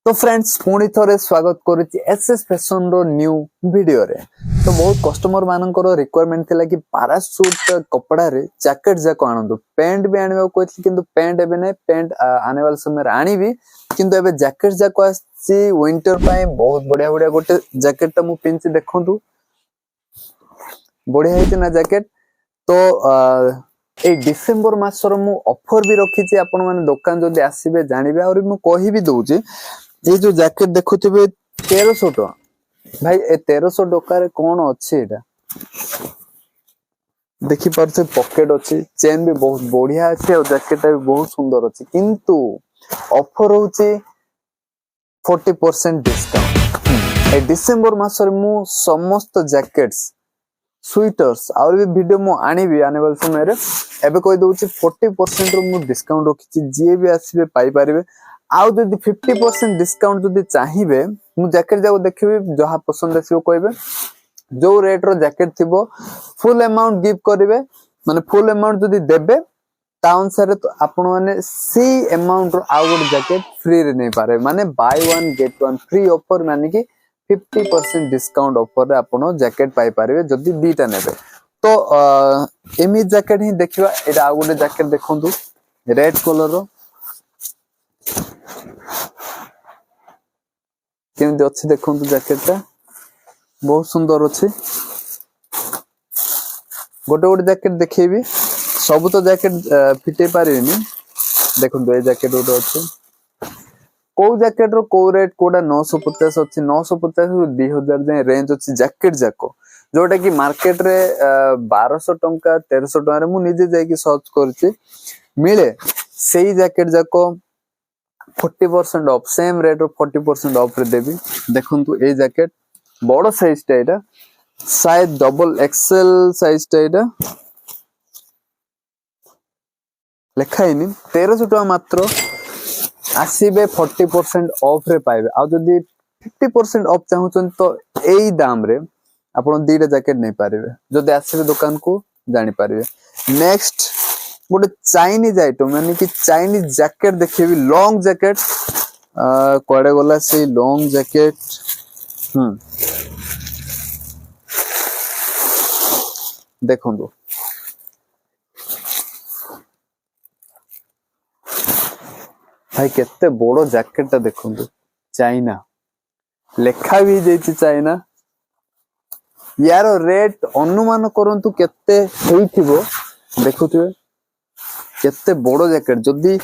तो फ्रेंड्स पुणी थोड़े स्वागत करुच्ची एसएस फैशन रो न्यू वीडियो रे। तो बहुत कस्टमर मानकर रिक्वायरमेंट थिला कि पैराशूट कपड़ा रे जैकेट जाको आनंदु पैंट भी आनिबा कोइथि किंतु पैंट एबे नै पैंट आने वाला समय रे आनिबी किंतु एबे जैकेट जाको आसी विंटर पाए बहुत बढ़िया बढ़िया गोटे जैकेट त मु पिनछि देखंतु बढ़िया हेति ना जैकेट। तो ए डिसेंबर मासर मु ऑफर भी रखिछि आपण माने दुकान जदी आसीबे जानिबे और मु कहि भी दउछि ये जो जैकेट देखुथिबे 1300 टका भाई ए 1300 टका रे कोन अछि एटा देखि परसे पॉकेट अछि चेन भी बहुत बढ़िया अछि और जैकेट भी बहुत सुंदर अछि किंतु ऑफर होछि 40% डिस्काउंट। ए डिसेंबर मास रे मु समस्त जैकेट्स स्वेटर्स और भी वीडियो मु आनी भी आने वाले समय रे एबे कोइ दउछि 40% रो मु डिस्काउंट रखिछि जे भी आसीबे पाई परिबे आउ जदि 50% डिस्काउंट जदि चाहिए मु जैकेट जाको देखिबे जहा पसंद आसीबो कहबे जो रेट रो जैकेट थिबो फुल अमाउंट गिव करिवे माने फुल अमाउंट जदि देबे ता अनुसार तो आपण माने सी अमाउंट रो आउ गोटे जैकेट फ्री रे नै पारे माने bye one get one free offer माने कि 50% डिस्काउंट ऑफर रे आपण जैकेट पाई परिवे जदि दीटा नेबे। तो एमी जैकेट ही देखिबा एटा आउ गोटे जैकेट देखंतु रेड कलर रो केमती अच्छी देखो जैकेटा बहुत सुंदर अच्छी गोटे गोटे जैकेट देखेबी सब तो जैकेट फिटे पारिनी देखो ए जैकेट गोटे अच्छे को जैकेट रो को रेट कोडा 950 अच्छी 950 रु 2000 जाए रेंज अच्छी जैकेट जाको जोटा कि मार्केट रे 1200 टंका 1300 टंका रे मु निजे जाई कि सर्च करछि मिले सेही जैकेट जाको 40% of same rate of 40% of रे देबी देखंतु ए जैकेट बड़ साइज टा एटा शायद डबल एक्सएल साइज टा एटा लेखाइनी 1300 टका मात्र आसीबे 40% ऑफ रे पाइबे आ जदी 50% ऑफ चाहउछन तो एई दाम रे आपण दीटा जैकेट नै पारिबे जदी आसीबे दुकान को जानि पारिबे। नेक्स्ट गोटे चाइनीज आइटम यानी कि चाइनीज जैकेट देखिए लॉन्ग जैकेट कड़े गला से लॉन्ग जैकेट देखो भाई केते बड़ो जैकेट देखो चाइना लेखा भी जाइए चाइना यार रेट अनुमान करंतु केते होइथिबो देखुथिबे केते बड़ो जैकेट जदी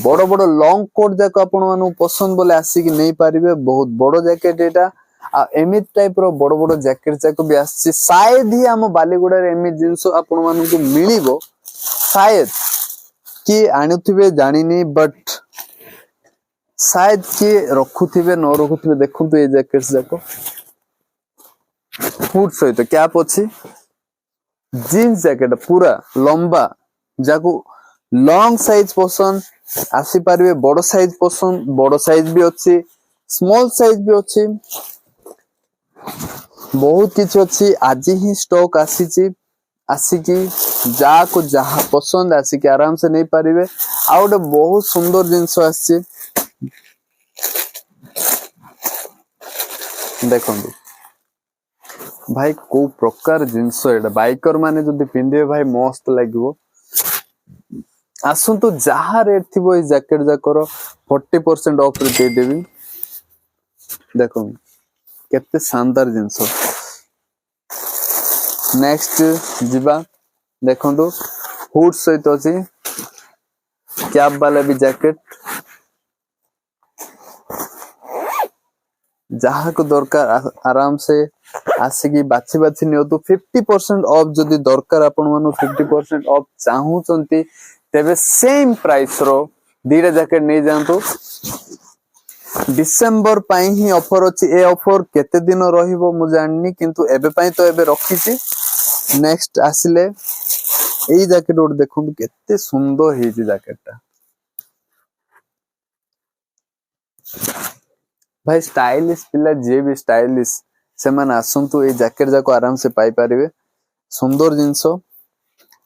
बड़ बड़ लॉन्ग कोट जाक आपण मानु पसंद बोले आसी कि नहीं पारिबे बहुत बड़ो जैकेट एटा आ एमित टाइप रो बड़ बड़ जैकेट जाक भी आसी शायद ही हम बालीगुडा रे एमित जिंस आपण मानु को मिलिबो शायद कि आनुथिबे जानिनी बट शायद कि रखुथिबे न रखुथिबे देखंतु ए जैकेट्स जाक फुट सहित कैप अछि जीन्स जैकेट पूरा लंबा जाको लॉन्ग साइज पसंद आसी पारिबे बड़ साइज पसंद बड़ साइज भी अच्छी स्मॉल साइज भी अच्छी बहुत किछ अच्छी आज ही स्टॉक आसिकी जाको जहा पसंद आसिकी आराम से नहीं पारिबे आ गोटे बहुत सुंदर जिंस आसी देखंतु भाई को प्रकार जिंस एटा बाइकर माने जदी पिंदिबे भाई मस्त लागिवो आसंतु जहा रेट थिबो ए जैकेट जाकर 40% ऑफ रे दे देबी देखो केते शानदार जिंस। नेक्स्ट जिबा देखंतु हुड सहित अछि कैप वाला भी जैकेट जहा को दरकार आराम से आसिकी बाछि बाछि नियो तो 50% ऑफ जदी दरकार आपण मानु 50% ऑफ चाहूचंती तेबे सेम प्राइस रो दीटा जैकेट नहीं जानतो डिसेंबर पाई ही ऑफर अछि ए ऑफर केते दिन रहिबो मु जाननी किंतु एबे पाई तो एबे रखिछि। नेक्स्ट आसिले एई जैकेट ओड देखु केते सुंदर हे जी जैकेटटा भाई स्टाइलिश पिला जे भी स्टाइलिश से माने आसंतु ए जैकेट जाको आराम से पाई परिबे सुंदर जिंस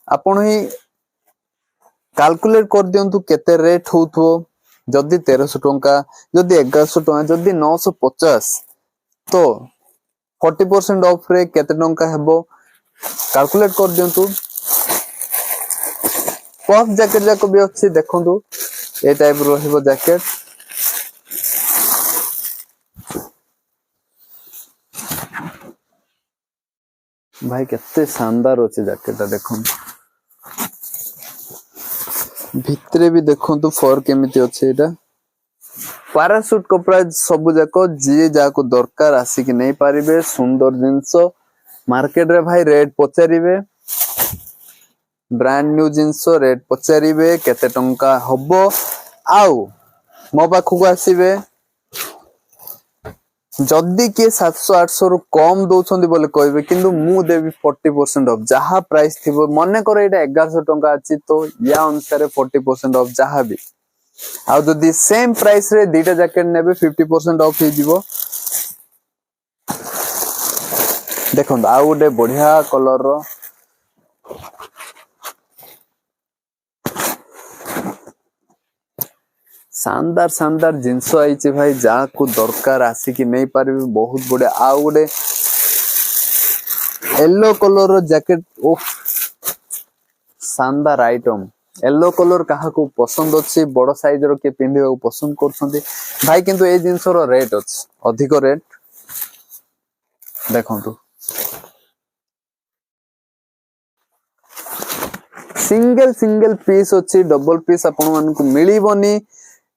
आपण ही कैलकुलेट कर दियंतु केते रेट होथो जदि 1300 टंका जदि 1100 टंका जदि 950 तो 40% ऑफ रे केते टंका हेबो कैलकुलेट कर दियंतु। पफ जैकेट जाको भी अच्छी देखंतु ए टाइप रहइबो जैकेट भाई केते शानदार अच्छे जैकेटा देखो भितरे भी देखो फर केमिति अच्छे एटा पैरासूट कपड़ा सब जाक जी जाको दरकार आसिक नहीं पारिबे सुंदर जिंस मार्केट रे भाई रेट पचारिबे ब्रांड न्यू जिंस रेट पचारिबे केते टंका हबो आउ मो पाखु को आसीबे जदि किए 700-800 रु कम दौरान बोले कहे कि मु देवी 40% ऑफ जहा प्राइस थी मन कर 1100 टंका अच्छी तो या अनुसार 40% ऑफ जहा भी आउ जदि सेम प्राइस रे दीटा जैकेट नेबे 50% ऑफ ही जीवो देखो आउ गोटे बढ़िया कलर रो शानदार शानदार जिनस आई भाई जहाँ को दरकार आसिक नहीं पारे बहुत बड़े आउ गोटे येलो कलर जैकेट शानदार आइटम येलो कलर कहा को पसंद अच्छी बड़ साइज रो के पिंधिबा को पसंद करछंती भाई किंतु ए जिंस रो रेट अछि अधिक रेट देखंतु सिंगल सिंगल पीस अच्छी डबल पीस आपण मान को मिलिबनी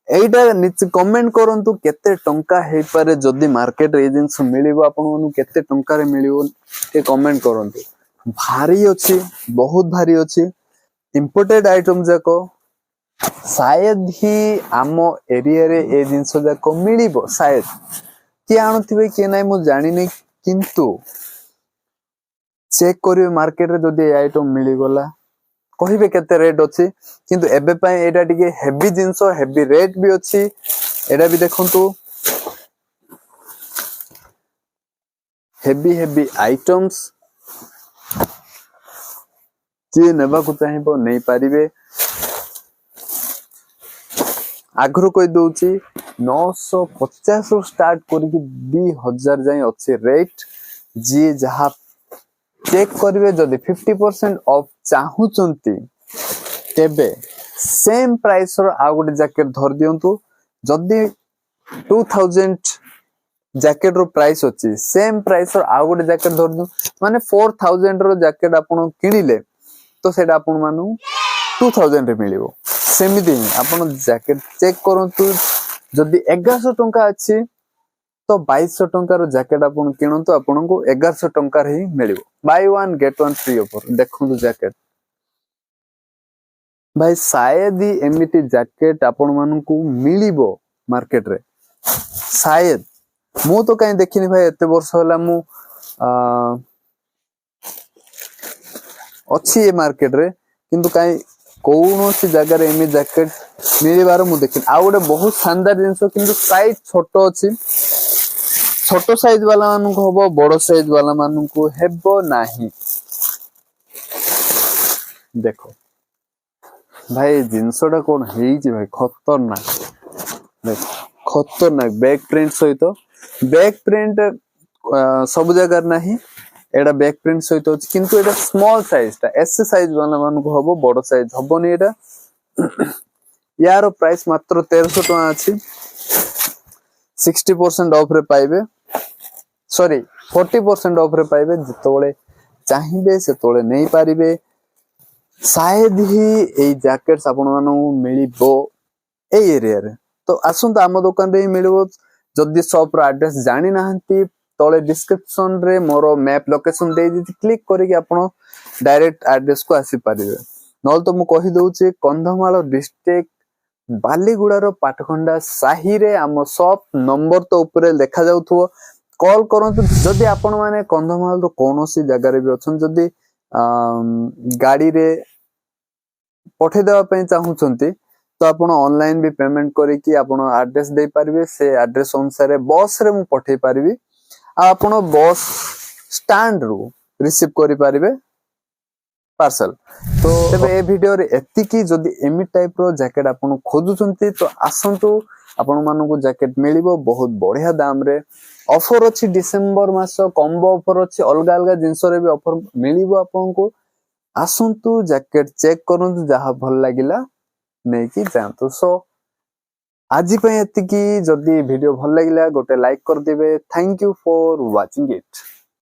एटा नीचे कमेंट करंतु केते टंका हे पारे जदी मार्केट रे जिंस मिलिबो आपण मानु केते टंका रे मिलिबो ते कमेंट करंतु भारी अछि बहुत भारी अछि इंपोर्टेड आइटम जाको शायद ही आम एरिया रे ए जिंस जाको मिलिबो शायद कि आणुथिबे कि नै मु जानि नै किंतु चेक करियो मार्केट रे जदी आइटम मिलि गला कहिबे केते रेट अछि किंतु एबे पय एटा टिके हेवी जिंस हेवी रेट भी अछि एटा भी देखंतु हेवी हेवी आइटम्स जे नेबा को चाहिबो नहीं पारिबे आगरो कोइ दोउची 950 रु स्टार्ट करिकि 2000 जाय अछि रेट जे जहा चेक करिवे जदि 50% ऑफ चाहुचंती तेबे सेम प्राइस रो आ गोटे जैकेट धर दियंतु जदि 2000 जैकेट रो प्राइस अछि सेम प्राइस रो आ गोटे जैकेट धर दियु माने 4000 रो जैकेट आपण किनिले तो सेटा आपण मानु 2000 रे मिलिबो सेमिति आपण जैकेट चेक करंतु जदि 1100 टंका अछि तो 2200 टंका रो जैकेट आपण किनंतु आपण को 1100 टंका रे ही मिलिबो buy one get one free offer देखंतु जैकेट भाई शायद ही एमिति जैकेट आपण मानु को मिलिबो मार्केट रे शायद मु तो कहीं देखिनी भाई एते वर्ष होला मु अच्छी ये मार्केट रे किंतु कहीं कौनसी जगह रे एमि जैकेट मिलिबार मु देखिन आ गोटे बहुत शानदार जिंस किंतु साइज छोट अछि छोट साइज वाला मानु को हबो बड़ साइज वाला मानु को हेबो नाही देखो भाई जिंसटा कोन हेई भाई खतरनाक खतरनाक बैक प्रिंट सहित बैक प्रिंट सब जगह नहीं एटा बैक प्रिंट सहित अछि किंतु एटा स्मॉल साइज ता एस साइज वाला मान को हबो बड़ साइज हबोनी एटा यार प्राइस मात्र 1300 टका अछि 60% ऑफ रे पाइबे सॉरी 40% ऑफ रे पाइबे जतोले चाहिबे से तोले नहीं पारिबे शायद ही ए जैकेट्स आपण मानु मिलिबो ए एरिया रे तो आसंत आम दुकान रे मिलिबो जदी शॉप रो एड्रेस जानि नाहंती तोले डिस्क्रिप्शन रे मोरो मैप लोकेशन दे दी क्लिक करके आपण डायरेक्ट एड्रेस को आसी पारिबे नल तो मु कहि दउची कंधमाल डिस्ट्रिक्ट बालीगुड़ा रो पाटखंडा साही रे आम शॉप नंबर तो ऊपर देखा जाउथो कॉल करंतु जदी आपण माने कंधमाल रो कोनोसी जगह रे भी अछन जदी गाड़ी रे पठे देवा पई चाहुचंती तो आपण ऑनलाइन भी पेमेंट करिकि आपण एड्रेस दे पारिबे से एड्रेस अनुसार बस रे मु पठे पारिबी आ आपण बस स्टैंड रो रिसीव करि पारिबे पार्सल तो तेबे ए वीडियो रे एतिकी जदी एमी टाइप रो जैकेट आपन खोजुचंती तो आसंतु आपण मानकु जैकेट मिलिबो बहुत बढ़िया दाम रे ऑफर अछि डिसेंबर मास कॉम्बो ऑफर अछि अलगा अलगा जिंस रे भी ऑफर मिलिबो आपन को आसंतु जैकेट चेक करंतु जहा भल लागिला नै कि जानतु सो आज पे एतिकी जदी वीडियो भल लागिला गोटे लाइक कर देबे thank you for watching it.